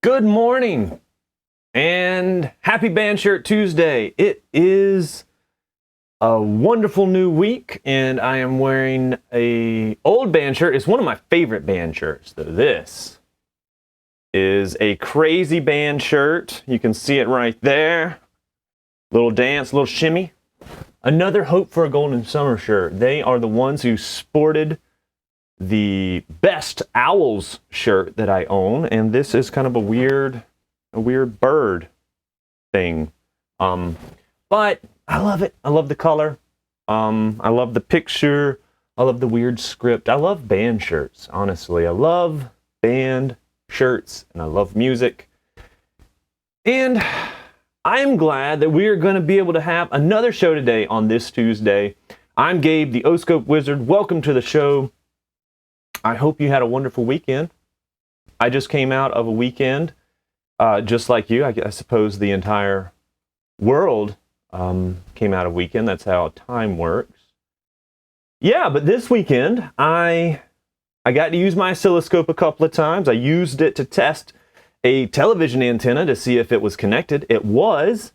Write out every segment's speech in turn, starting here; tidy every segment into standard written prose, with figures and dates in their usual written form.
Good morning and happy Band Shirt Tuesday. It is a wonderful new week and I am wearing a old band shirt. It's one of my favorite band shirts though. This is a crazy band shirt. You can see it right there. Little dance, little shimmy. Another Hope for a Golden Summer shirt. They are the ones who sported the best Owls shirt that I own, and this is kind of a weird bird thing. But I love it. I love the color. I love the picture. I love the weird script. I love band shirts, honestly. I love band shirts and I love music. And I am glad that we are going to be able to have another show today on this Tuesday. I'm Gabe, the O-Scope Wizard. Welcome to the show. I hope you had a wonderful weekend. I just came out of a weekend, just like you. I suppose the entire world came out of weekend. That's how time works. Yeah, but this weekend, I got to use my oscilloscope a couple of times. I used it to test a television antenna to see if it was connected. It was.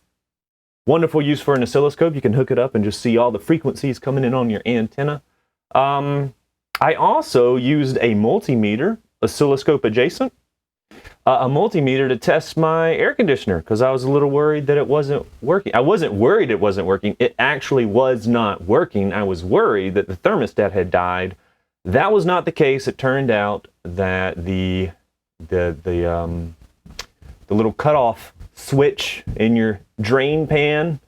Wonderful use for an oscilloscope. You can hook it up and just see all the frequencies coming in on your antenna. I also used a multimeter, oscilloscope adjacent, a multimeter to test my air conditioner because I was a little worried that it wasn't working. I wasn't worried it wasn't working. It actually was not working. I was worried that the thermostat had died. That was not the case. It turned out that the little cutoff switch in your drain pan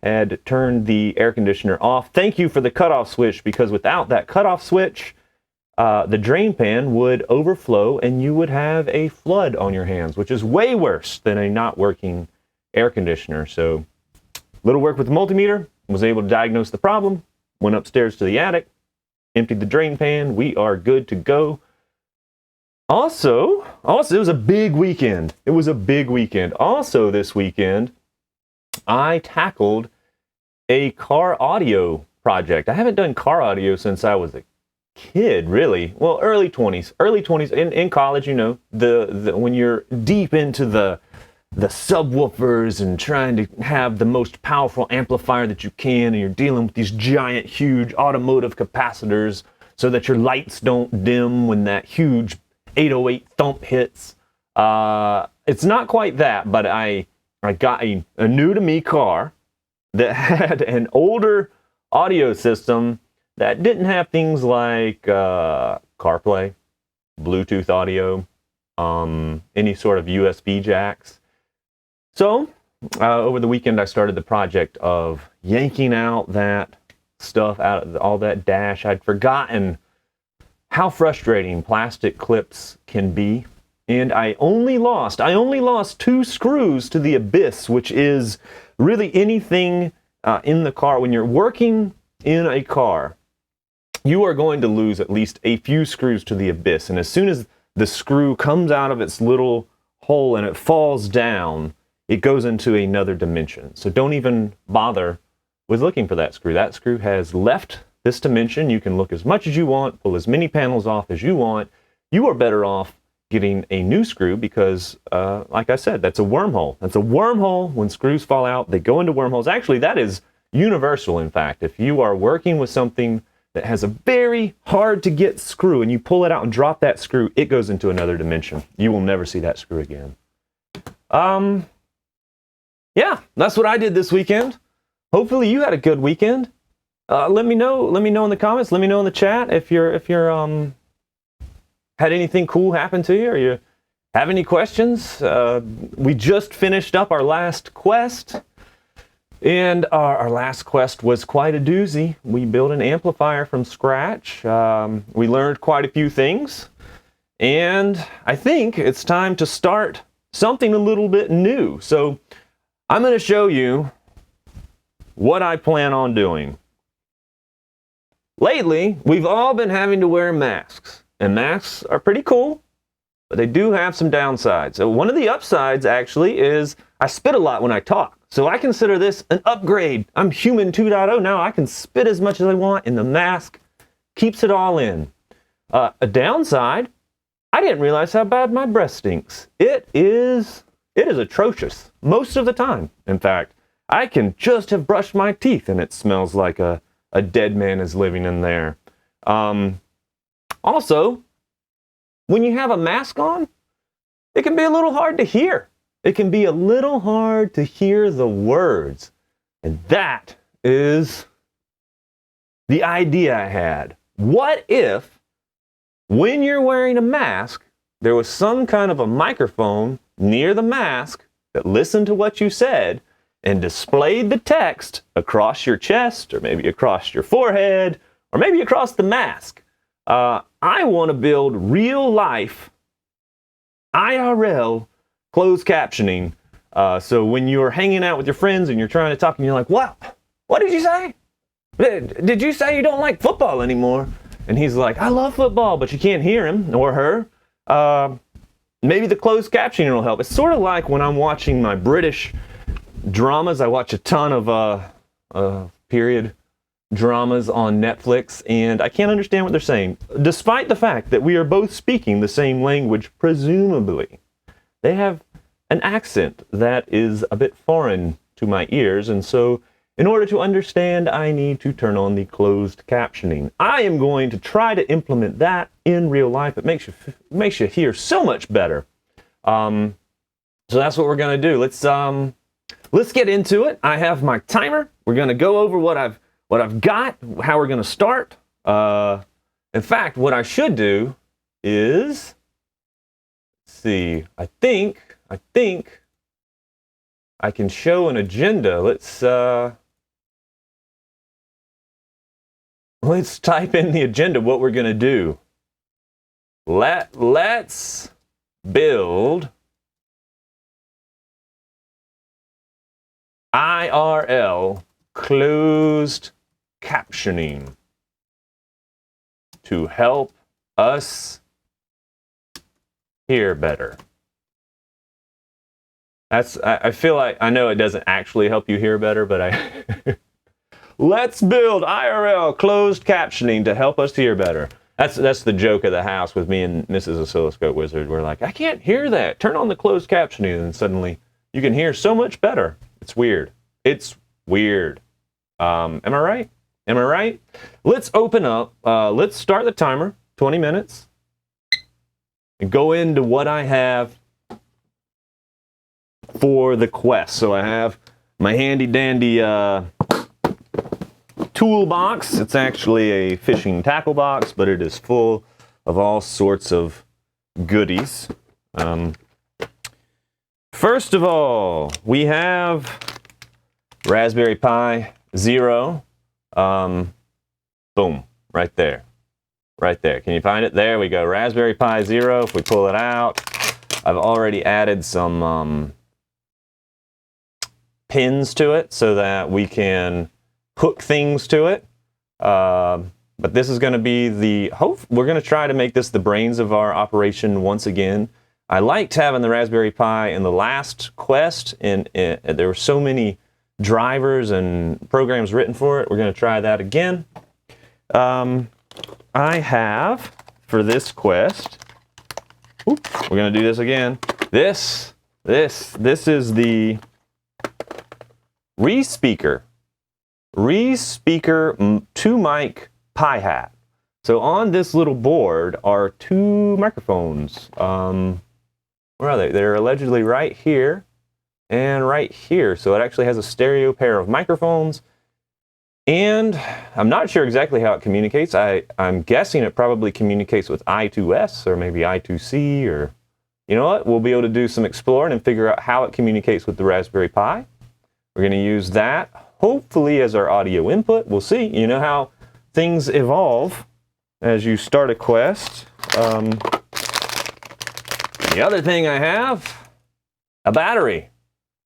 had turned the air conditioner off. Thank you for the cutoff switch, because without that cutoff switch, the drain pan would overflow and you would have a flood on your hands, which is way worse than a not working air conditioner. So, little work with the multimeter, was able to diagnose the problem, went upstairs to the attic, emptied the drain pan. We are good to go. Also, it was a big weekend. It was a big weekend. Also, this weekend, I tackled a car audio project. I haven't done car audio since I was a kid, really. Well, early 20s. In college, you know, when you're deep into the subwoofers and trying to have the most powerful amplifier that you can, and you're dealing with these giant, huge automotive capacitors so that your lights don't dim when that huge 808 thump hits. It's not quite that, but I got a new to me car that had an older audio system that didn't have things like CarPlay, Bluetooth audio, any sort of USB jacks. So over the weekend I started the project of yanking out that stuff out of all that dash. I'd forgotten how frustrating plastic clips can be. And I only lost 2 screws to the abyss, which is really anything in the car. When you're working in a car, you are going to lose at least a few screws to the abyss. And as soon as the screw comes out of its little hole and it falls down, it goes into another dimension. So don't even bother with looking for that screw. That screw has left this dimension. You can look as much as you want, pull as many panels off as you want. You are better off getting a new screw because, like I said, that's a wormhole. That's a wormhole. When screws fall out, they go into wormholes. Actually, that is universal, in fact. If you are working with something that has a very hard to get screw and you pull it out and drop that screw, it goes into another dimension. You will never see that screw again. Yeah, that's what I did this weekend. Hopefully you had a good weekend. Let me know in the comments. Let me know in the chat if you're had anything cool happen to you, or you have any questions. We just finished up our last quest, and our last quest was quite a doozy. We built an amplifier from scratch. We learned quite a few things, and I think it's time to start something a little bit new. So I'm going to show you what I plan on doing. Lately, we've all been having to wear masks, and masks are pretty cool, but they do have some downsides. So one of the upsides, actually, is I spit a lot when I talk. So I consider this an upgrade. I'm human 2.0 now. I can spit as much as I want, and the mask keeps it all in. A downside I didn't realize how bad my breath stinks. It is atrocious most of the time. In fact, I can just have brushed my teeth and it smells like a dead man is living in there. Also, when you have a mask on, it can be a little hard to hear. It can be a little hard to hear the words. And that is the idea I had. What if, when you're wearing a mask, there was some kind of a microphone near the mask that listened to what you said and displayed the text across your chest, or maybe across your forehead, or maybe across the mask? I want to build real-life IRL closed captioning. So when you're hanging out with your friends and you're trying to talk and you're like, what did you say? Did you say you don't like football anymore? And he's like, I love football, but you can't hear him or her. Maybe the closed captioning will help. It's sort of like when I'm watching my British dramas. I watch a ton of period dramas on Netflix, and I can't understand what they're saying, despite the fact that we are both speaking the same language, presumably. They have an accent that is a bit foreign to my ears, and so in order to understand, I need to turn on the closed captioning. I am going to try to implement that in real life. It makes you hear so much better. So that's what we're going to do. Let's get into it. I have my timer. We're going to go over what I've got, how we're going to start. In fact, what I should do is, let's see, I think I can show an agenda. Let's type in the agenda, what we're going to do. Let's build IRL closed captioning to help us hear better. I feel like, I know it doesn't actually help you hear better, but let's build IRL closed captioning to help us hear better. That's the joke of the house with me and Mrs. Oscilloscope Wizard. We're like, I can't hear that. Turn on the closed captioning, and suddenly you can hear so much better. It's weird. It's weird. Am I right? Am I right? Let's open up. Let's start the timer, 20 minutes, and go into what I have for the quest. So I have my handy dandy toolbox. It's actually a fishing tackle box, but it is full of all sorts of goodies. First of all, we have Raspberry Pi Zero. Boom, right there. Right there. Can you find it? There we go. Raspberry Pi Zero. If we pull it out, I've already added some pins to it so that we can hook things to it. But this is going to be we're going to try to make this the brains of our operation once again. I liked having the Raspberry Pi in the last quest, and there were so many drivers and programs written for it. We're going to try that again. I have, for this quest, we're going to do this again. This is the ReSpeaker 2-mic Pi Hat. So on this little board are 2 microphones. Where are they? They're allegedly right here and right here. So it actually has a stereo pair of microphones. And I'm not sure exactly how it communicates. I'm guessing it probably communicates with I2S or maybe I2C, or, you know what? We'll be able to do some exploring and figure out how it communicates with the Raspberry Pi. We're going to use that, hopefully, as our audio input. We'll see. You know how things evolve as you start a quest. The other thing I have, a battery.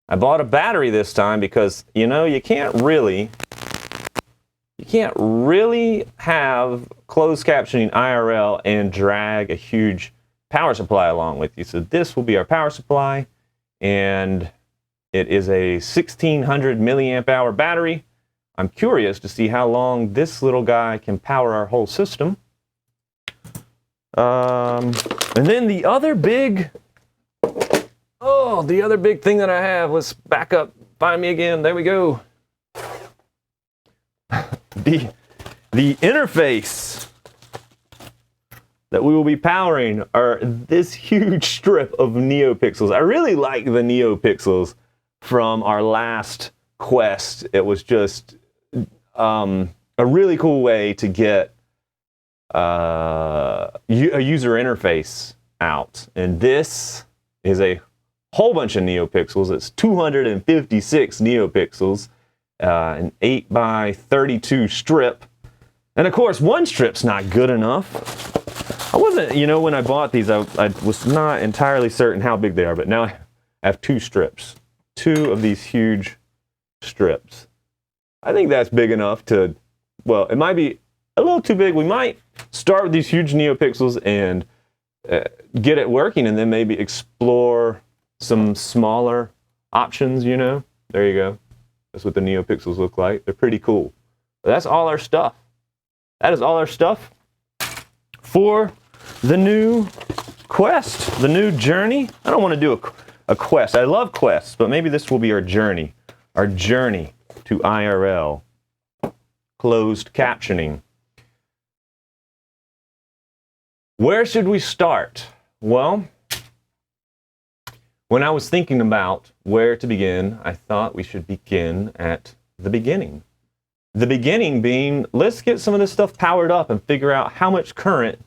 I bought a battery this time because, you know, you can't really have closed captioning IRL and drag a huge power supply along with you. So this will be our power supply, and it is a 1600 milliamp hour battery. I'm curious to see how long this little guy can power our whole system. And then the other big thing that I have, let's back up, find me again, there we go. The interface that we will be powering are this huge strip of NeoPixels. I really like the NeoPixels from our last Quest. It was just a really cool way to get a user interface out. And this is a whole bunch of NeoPixels. It's 256 NeoPixels, an 8x32 strip. And of course, one strip's not good enough. I wasn't, when I bought these, I was not entirely certain how big they are, but now I have two strips. Two of these huge strips. I think that's big enough to, well, it might be a little too big. We might start with these huge NeoPixels and get it working, and then maybe explore some smaller options, There you go. That's what the NeoPixels look like. They're pretty cool. But that's all our stuff. That is all our stuff for the new Quest, the new journey. I don't want to do a quest. I love quests, but maybe this will be our journey to IRL Closed Captioning. Where should we start? Well, when I was thinking about where to begin, I thought we should begin at the beginning. The beginning being, let's get some of this stuff powered up and figure out how much current.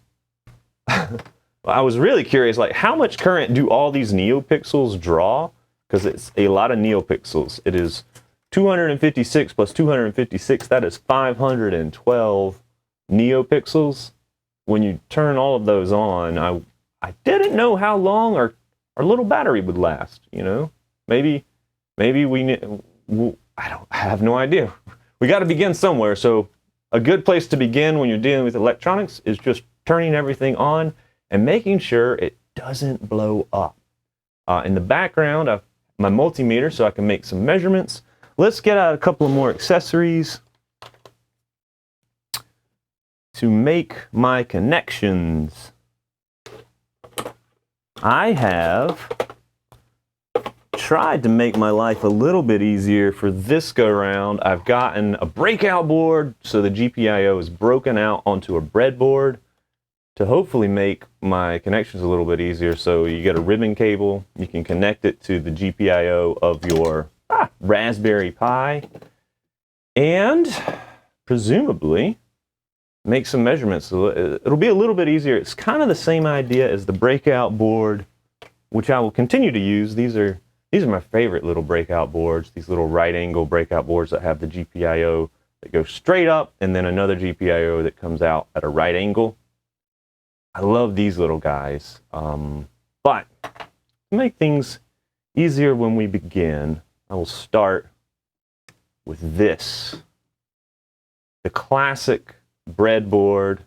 I was really curious, like, how much current do all these NeoPixels draw? Because it's a lot of NeoPixels. It is 256 plus 256, that is 512 NeoPixels. When you turn all of those on, I didn't know how long our little battery would last, Maybe I have no idea. We got to begin somewhere, so a good place to begin when you're dealing with electronics is just turning everything on and making sure it doesn't blow up. In the background, I've my multimeter so I can make some measurements. Let's get out a couple of more accessories to make my connections. I have tried to make my life a little bit easier for this go round. I've gotten a breakout board so the GPIO is broken out onto a breadboard to hopefully make my connections a little bit easier. So you get a ribbon cable, you can connect it to the GPIO of your Raspberry Pi, and presumably make some measurements. So it'll be a little bit easier. It's kind of the same idea as the breakout board, which I will continue to use. These are my favorite little breakout boards, these little right angle breakout boards that have the GPIO that goes straight up and then another GPIO that comes out at a right angle. I love these little guys. But to make things easier when we begin, I will start with this. The classic breadboard.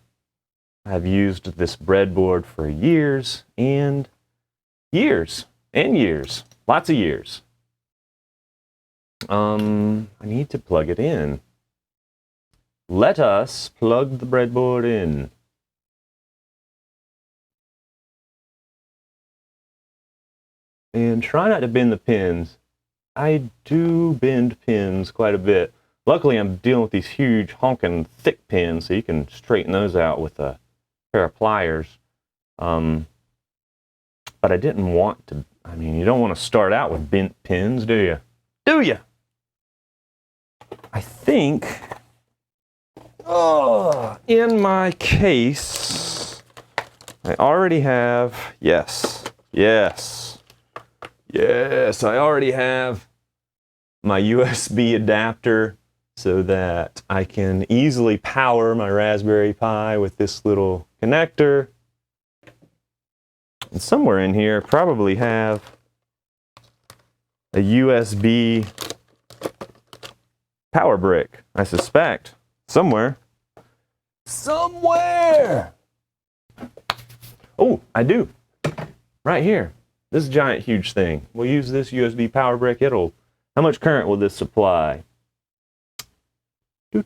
I've used this breadboard for years and years and years. Lots of years. I need to plug it in. Let us plug the breadboard in. And try not to bend the pins. I do bend pins quite a bit. Luckily, I'm dealing with these huge, honking, thick pins, so you can straighten those out with a pair of pliers. But I didn't want to. I mean, you don't want to start out with bent pins, do you? Do you? I think, in my case, I already have, yes, I already have my USB adapter so that I can easily power my Raspberry Pi with this little connector. And somewhere in here, I probably have a USB power brick, I suspect. Somewhere. Oh, I do. Right here. This giant, huge thing. We'll use this USB power brick. How much current will this supply? Oh,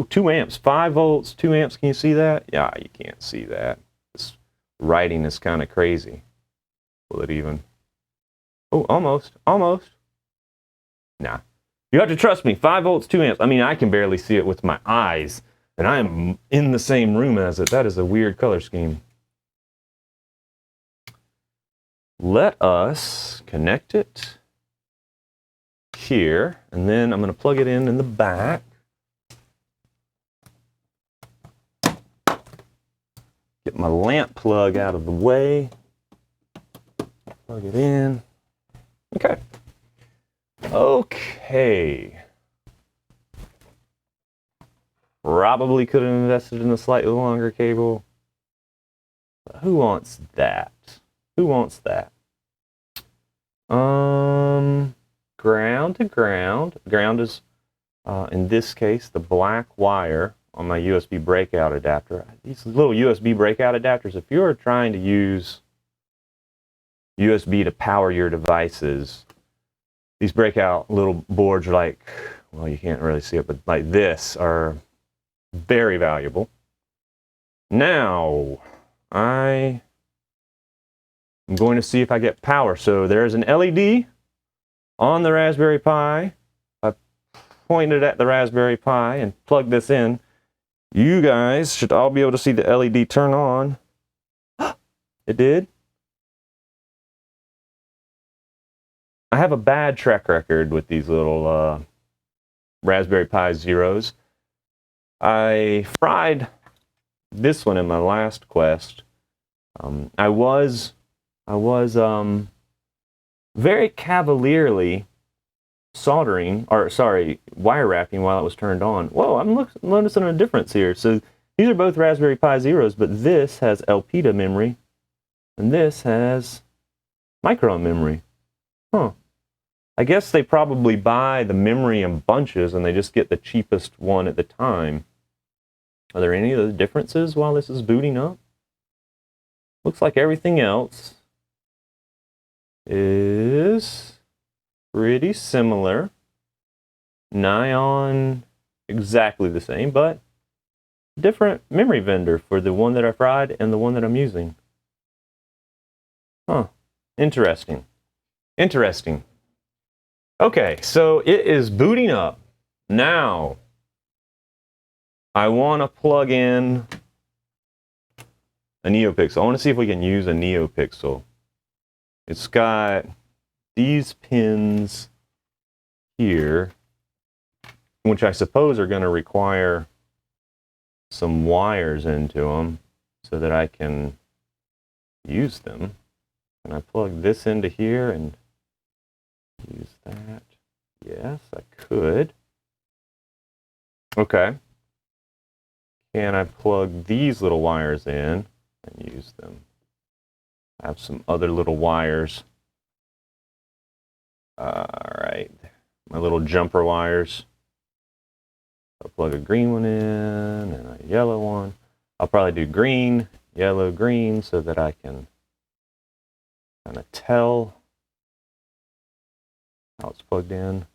2 amps, 5 volts, 2 amps. Can you see that? Yeah, you can't see that. It's writing is kind of crazy. Will it even? Oh, almost. Nah. You have to trust me. 5 volts, 2 amps. I mean, I can barely see it with my eyes, and I am in the same room as it. That is a weird color scheme. Let us connect it here, and then I'm going to plug it in the back. Get my lamp plug out of the way. Plug it in. Okay. Okay. Probably could have invested in a slightly longer cable. But who wants that? Who wants that? Ground to ground. Ground is, in this case, the black wire on my USB breakout adapter. These little USB breakout adapters, if you're trying to use USB to power your devices, these breakout little boards are like, well, you can't really see it, but like this are very valuable. Now, I am going to see if I get power. So there's an LED on the Raspberry Pi. I pointed at the Raspberry Pi and plugged this in. You guys should all be able to see the LED turn on. It did. I have a bad track record with these little Raspberry Pi Zeros. I fried this one in my last quest. I was very cavalierly wire wrapping while it was turned on. Whoa, I'm noticing a difference here. So these are both Raspberry Pi Zeros, but this has LPDA memory, and this has Micron memory. Huh. I guess they probably buy the memory in bunches, and they just get the cheapest one at the time. Are there any other differences while this is booting up? Looks like everything else is pretty similar. Nigh on exactly the same, but different memory vendor for the one that I fried and the one that I'm using. Huh. Interesting. Interesting. Okay, so it is booting up. Now, I want to plug in a NeoPixel. I want to see if we can use a NeoPixel. It's got these pins here, which I suppose are going to require some wires into them so that I can use them. Can I plug this into here and use that? Yes, I could. Okay. Can I plug these little wires in and use them? I have some other little wires. Alright, my little jumper wires. I'll plug a green one in and a yellow one. I'll probably do green, yellow, green so that I can kind of tell how it's plugged in.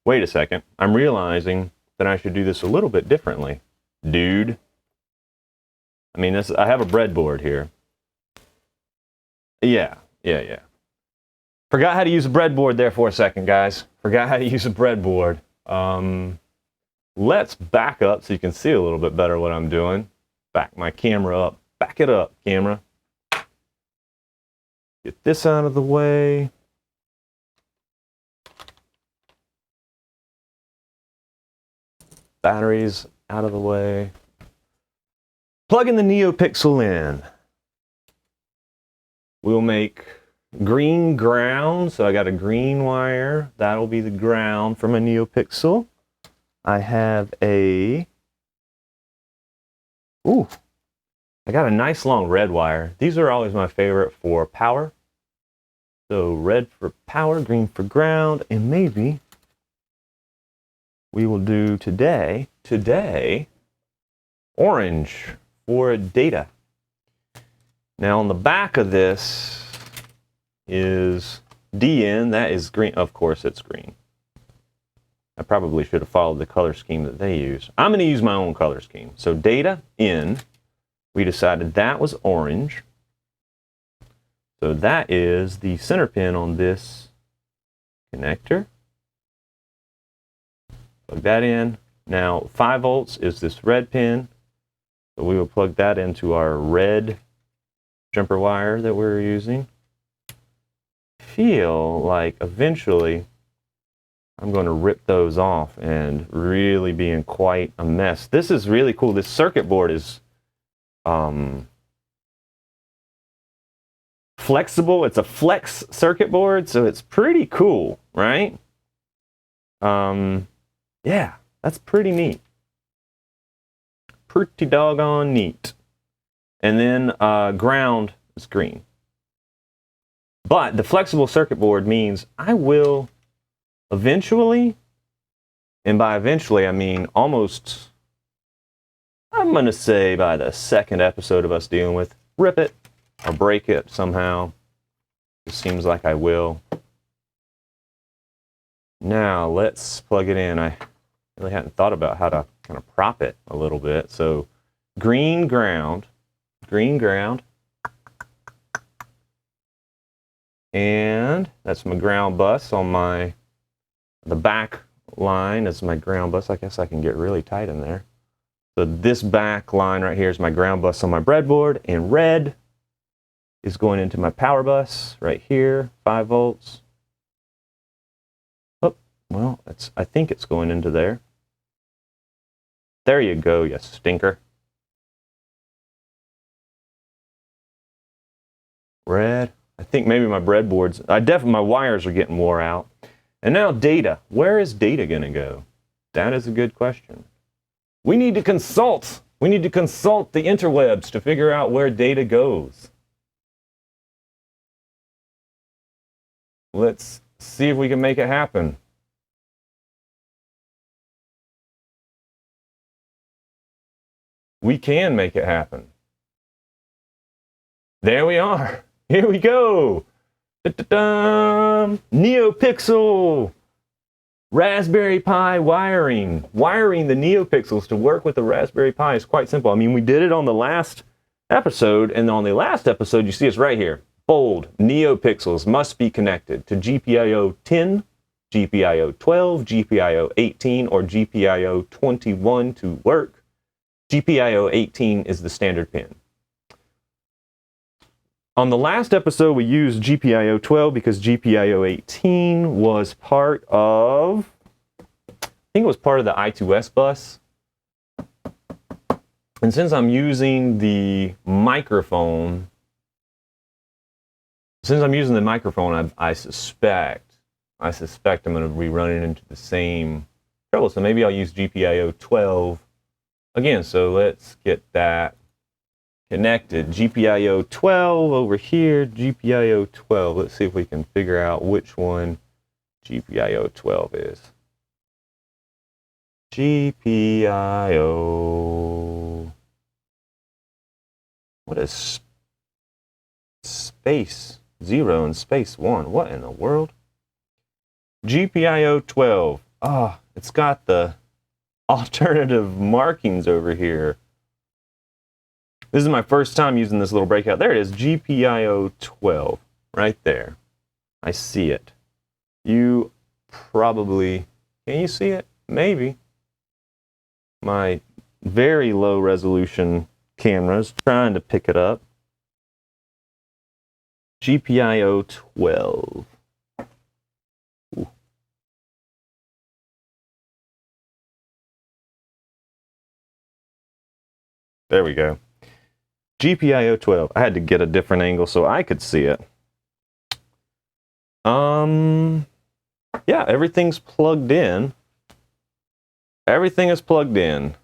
Wait a second. I'm realizing that I should do this a little bit differently. Dude. I mean, I have a breadboard here. Yeah. Forgot how to use a breadboard there for a second, guys. Forgot how to use a breadboard. Let's back up so you can see a little bit better what I'm doing. Back my camera up. Back it up, camera. Get this out of the way. Batteries out of the way. Plugging the NeoPixel in. We'll make green ground, so I got a green wire. That'll be the ground for my NeoPixel. I have I got a nice long red wire. These are always my favorite for power. So red for power, green for ground, and maybe we will do today, orange for data. Now on the back of this is DN, that is green. Of course it's green. I probably should have followed the color scheme that they use. I'm going to use my own color scheme. So data in, we decided that was orange. So that is the center pin on this connector. Plug that in. Now 5 volts is this red pin. So we will plug that into our red jumper wire that we're using. Feel like eventually I'm going to rip those off and really be in quite a mess. This is really cool. This circuit board is flexible. It's a flex circuit board, so it's pretty cool, right? Yeah, that's pretty neat. Pretty doggone neat. And then ground is green. But the flexible circuit board means I will eventually, and by eventually I mean almost, I'm going to say by the second episode of us dealing with, rip it or break it somehow. It seems like I will. Now let's plug it in. I really hadn't thought about how to kind of prop it a little bit. So green ground. And that's my ground bus on the back line is my ground bus. I guess I can get really tight in there. So this back line right here is my ground bus on my breadboard, and red is going into my power bus right here, 5 volts. Oh, well, I think it's going into there. There you go, you stinker. Red. I think maybe my breadboards, my wires are getting wore out. And now data. Where is data going to go? That is a good question. We need to consult. We need to consult the interwebs to figure out where data goes. Let's see if we can make it happen. We can make it happen. There we are. Here we go. Da-da-da! NeoPixel Raspberry Pi wiring. Wiring the NeoPixels to work with the Raspberry Pi is quite simple. I mean, we did it on the last episode, and on the last episode, you see it's right here. Bold, NeoPixels must be connected to GPIO 10, GPIO 12, GPIO 18, or GPIO 21 to work. GPIO 18 is the standard pin. On the last episode, we used GPIO 12 because GPIO 18 was part of, I think it was part of the I2S bus. And since I'm using the microphone, I suspect I'm going to be running into the same trouble. So maybe I'll use GPIO 12 again. So let's get that connected. GPIO 12 over here, GPIO 12. Let's see if we can figure out which one GPIO 12 is. GPIO. What is space 0 and space 1? What in the world? GPIO 12. Ah, it's got the alternative markings over here. This is my first time using this little breakout. There it is, GPIO 12, right there. I see it. You probably, can you see it? Maybe. My very low resolution camera is trying to pick it up. GPIO 12. Ooh. There we go. GPIO 12. I had to get a different angle so I could see it. Yeah, everything's plugged in. Everything is plugged in.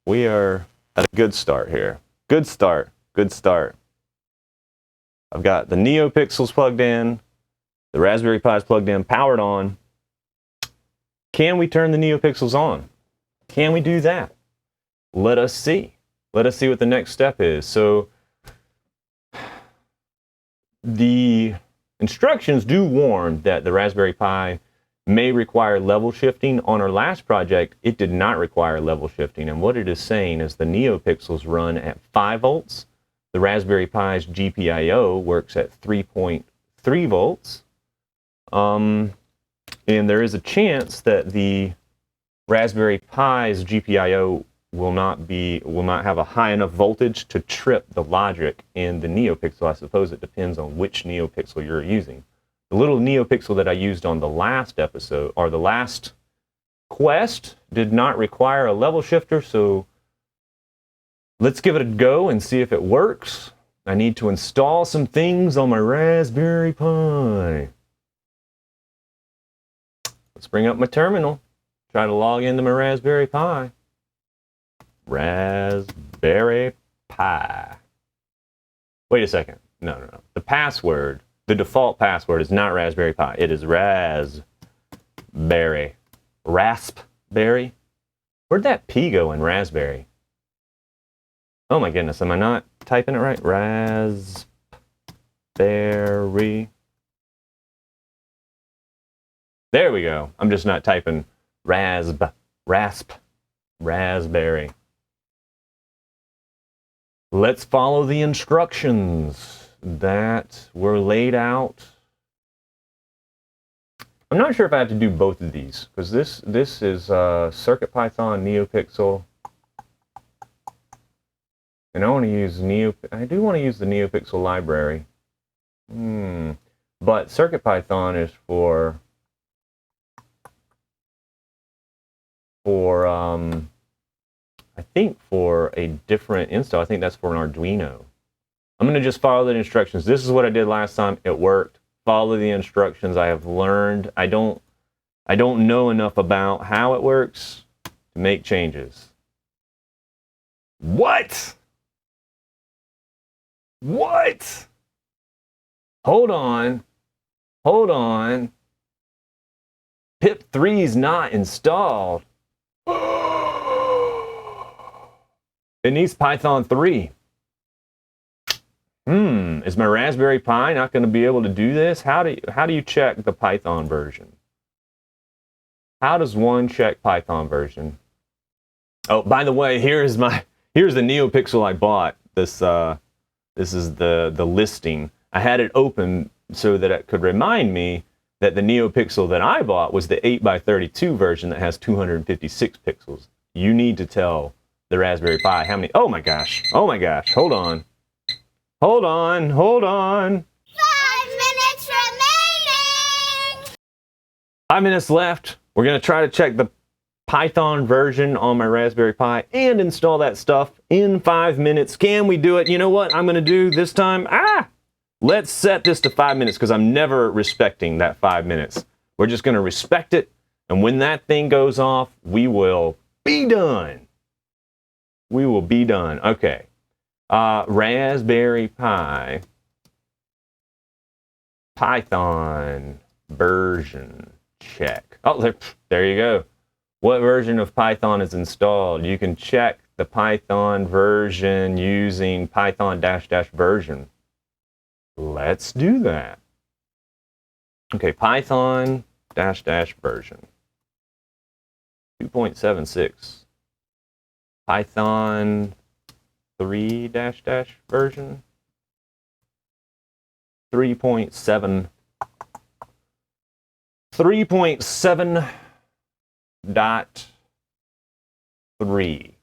We are at a good start here. Good start. Good start. I've got the NeoPixels plugged in. The Raspberry Pi is plugged in, powered on. Can we turn the NeoPixels on? Can we do that? Let us see. Let us see what the next step is. So the instructions do warn that the Raspberry Pi may require level shifting. On our last project, it did not require level shifting. And what it is saying is the NeoPixels run at 5 volts. The Raspberry Pi's GPIO works at 3.3 volts. And there is a chance that the Raspberry Pi's GPIO will not have a high enough voltage to trip the logic in the NeoPixel. I suppose it depends on which NeoPixel you're using. The little NeoPixel that I used on the last episode, or the last quest, did not require a level shifter, so let's give it a go and see if it works. I need to install some things on my Raspberry Pi. Let's bring up my terminal. Try to log into my Raspberry Pi. Raspberry Pi. Wait a second. No. The password, the default password is not Raspberry Pi. It is Raspberry. Raspberry? Where'd that P go in Raspberry? Oh my goodness, am I not typing it right? Raspberry. There we go. I'm just not typing raspberry. Let's follow the instructions that were laid out. I'm not sure if I have to do both of these, because this is CircuitPython NeoPixel, and I want to use I do want to use the NeoPixel library. But CircuitPython is for I think for a different install. I think that's for an Arduino. I'm going to just follow the instructions. This is what I did last time. It worked. Follow the instructions. I have learned. I don't know enough about how it works to make changes. What? Hold on. Pip 3 is not installed. It needs Python 3. Is my Raspberry Pi not going to be able to do this? How do you check the Python version? How does one check Python version? Oh, by the way, here's the NeoPixel I bought. This is the listing. I had it open so that it could remind me that the NeoPixel that I bought was the 8x32 version that has 256 pixels. You need to tell the Raspberry Pi how many. Oh my gosh. Hold on. 5 minutes remaining. 5 minutes left. We're going to try to check the Python version on my Raspberry Pi and install that stuff in 5 minutes. Can we do it? You know what I'm going to do this time? Let's set this to 5 minutes, because I'm never respecting that 5 minutes. We're just going to respect it, and when that thing goes off, we will be done. Okay. Raspberry Pi Python version check. Oh, there you go. What version of Python is installed? You can check the Python version using Python -- version. Let's do that. Okay, Python -- version 2.76. Python 3 -- version 3.7. 3.7.3.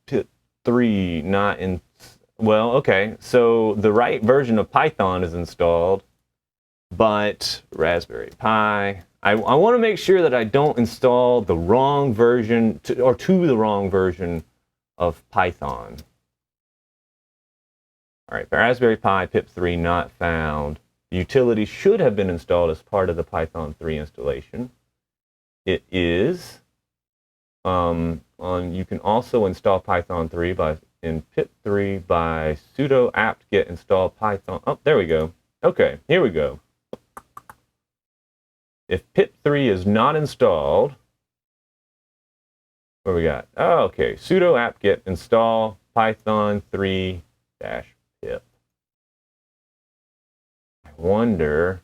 Pip 3 not in. Well, okay. So the right version of Python is installed, but Raspberry Pi. I want to make sure that I don't install the wrong version to the wrong version of Python. All right, Raspberry Pi Pip 3 not found. The utility should have been installed as part of the Python 3 installation. It is. You can also install Python 3 in Pip 3 by sudo apt-get install Python. Oh, there we go. Okay, here we go. If Pip 3 is not installed, what we got? Oh, okay, sudo apt-get install Python 3 - pip. I wonder,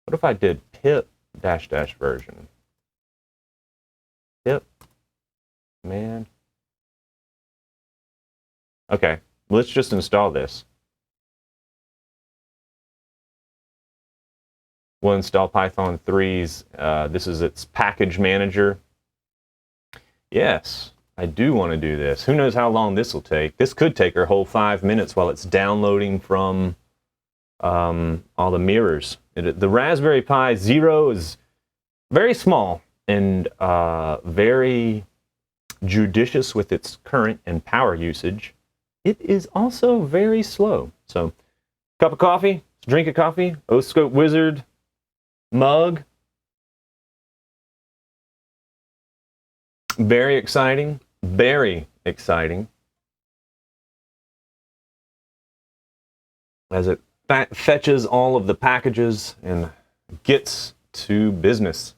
what if I did pip dash dash version? Pip, man. Okay, let's just install this. We'll install Python 3's, this is its package manager. Yes, I do want to do this. Who knows how long this will take? This could take a whole 5 minutes while it's downloading from all the mirrors. The Raspberry Pi Zero is very small and very judicious with its current and power usage. It is also very slow. So, cup of coffee, drink of coffee, Oscope Wizard mug. Very exciting, very exciting. As it fetches all of the packages and gets to business.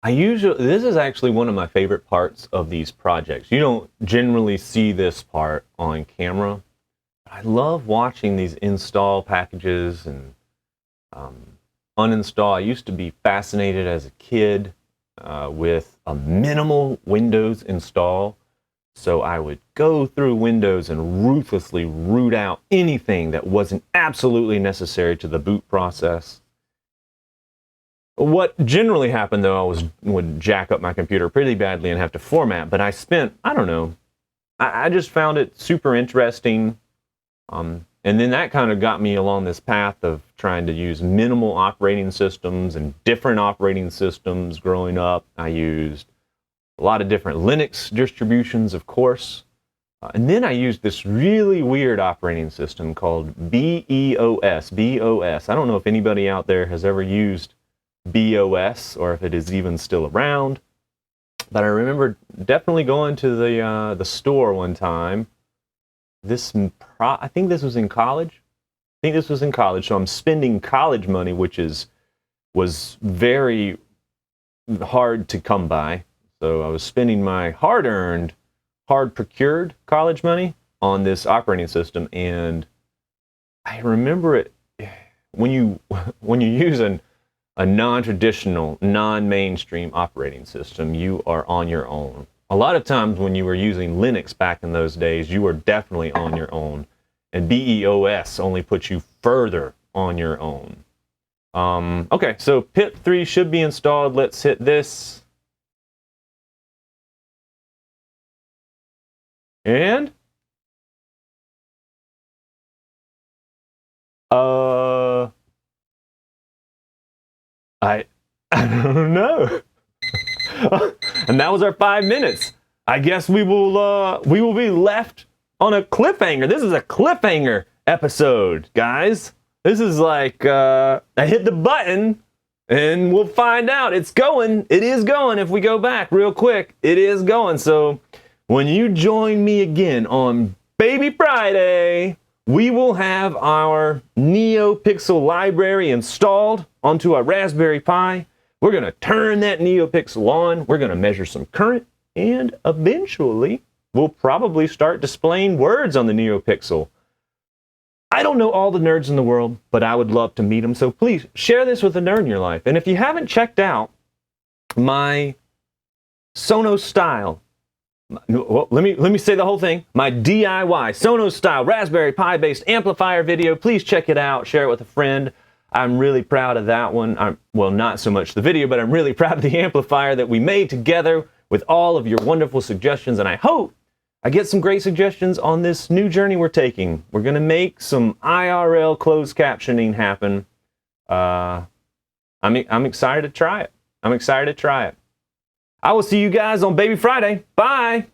This is actually one of my favorite parts of these projects. You don't generally see this part on camera. I love watching these install packages and uninstall. I used to be fascinated as a kid with a minimal Windows install. So I would go through Windows and ruthlessly root out anything that wasn't absolutely necessary to the boot process. What generally happened, though, I would jack up my computer pretty badly and have to format. But I spent, I don't know, I just found it super interesting. And then that kind of got me along this path of trying to use minimal operating systems and different operating systems growing up. I used a lot of different Linux distributions, of course. And then I used this really weird operating system called BEOS. BOS. I don't know if anybody out there has ever used BOS or if it is even still around. But I remember definitely going to the store one time. I think this was in college. So I'm spending college money, which was very hard to come by. So I was spending my hard-earned, hard-procured college money on this operating system, and I remember it when you use a non-traditional, non-mainstream operating system, you are on your own. A lot of times when you were using Linux back in those days, you were definitely on your own. And BEOS only puts you further on your own. Okay, so pip 3 should be installed. Let's hit this. And? I don't know. And that was our 5 minutes. I guess we will be left on a cliffhanger. This is a cliffhanger episode, guys. This is like I hit the button and we'll find out. It's going. It is going. If we go back real quick, it is going. So when you join me again on Baby Friday, we will have our NeoPixel library installed onto our Raspberry Pi. We're going to turn that NeoPixel on. We're going to measure some current, and eventually we'll probably start displaying words on the NeoPixel. I don't know all the nerds in the world, but I would love to meet them. So please share this with a nerd in your life. And if you haven't checked out my Sonos style, well, let me say the whole thing. My DIY Sonos style Raspberry Pi based amplifier video. Please check it out. Share it with a friend. I'm really proud of that one. Well, not so much the video, but I'm really proud of the amplifier that we made together with all of your wonderful suggestions. And I hope I get some great suggestions on this new journey we're taking. We're going to make some IRL closed captioning happen. I'm excited to try it. I will see you guys on Baby Friday. Bye.